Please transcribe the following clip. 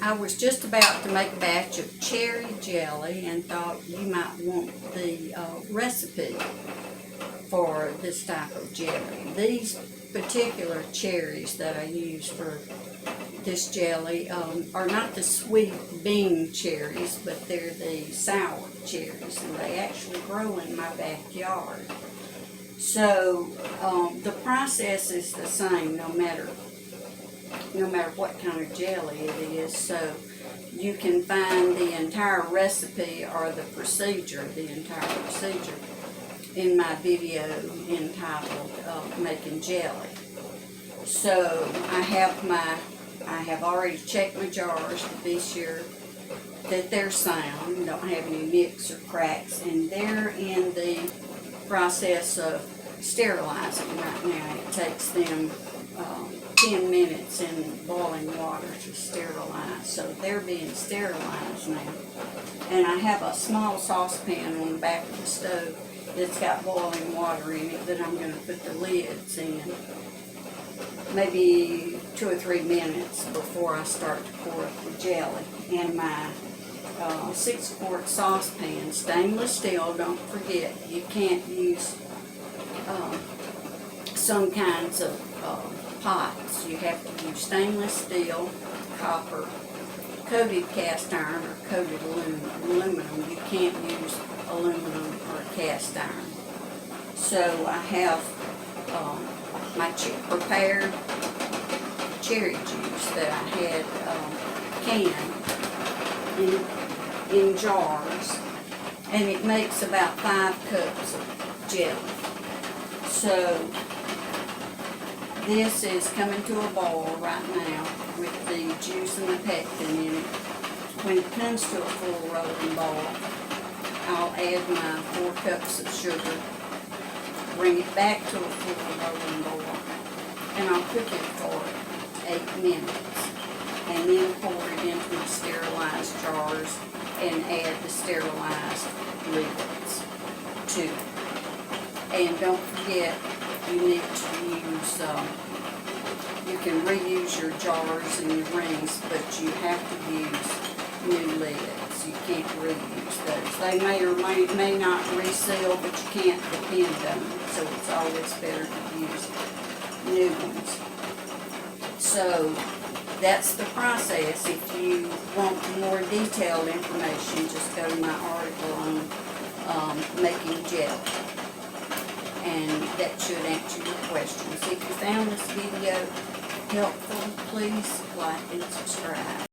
I was just about to make a batch of cherry jelly and thought you might want the recipe for this type of jelly. These particular cherries that I use for this jelly are not the sweet bean cherries, but they're the sour cherries, and they actually grow in my backyard. So the process is the same no matter what kind of jelly it is. So you can find the entire recipe or the entire procedure in my video entitled Making Jelly. So I have already checked my jars to be sure that they're sound, don't have any nicks or cracks, and they're in the process of sterilizing right now. It takes them 10 minutes in boiling water to sterilize, so they're being sterilized now. And I have a small saucepan on the back of the stove that's got boiling water in it that I'm going to put the lids in, maybe 2 or 3 minutes before I start to pour up the jelly. And my 6-quart saucepan, stainless steel, don't forget, you can't use some kinds of pots. You have to use stainless steel, copper, coated cast iron, or coated aluminum. You can't use aluminum or cast iron. So I have my prepared cherry juice that I had canned in jars, and it makes about 5 cups of jelly. So this is coming to a boil right now with the juice and the pectin in it. When it comes to a full rolling boil, I'll add my 4 cups of sugar, bring it back to a full rolling boil, and I'll cook it for 8 minutes, and then pour it into my sterilized jars and add the sterilized liquids to it. And don't forget, you need to use, you can reuse your jars and your rings, but you have to use new lids. You can't reuse those. They may or may not reseal, but you can't depend on them, so it's always better to use new ones. So that's the process. If you want more detailed information, just go to my article on making jelly, and that should answer your questions. If you found this video helpful, please like and subscribe.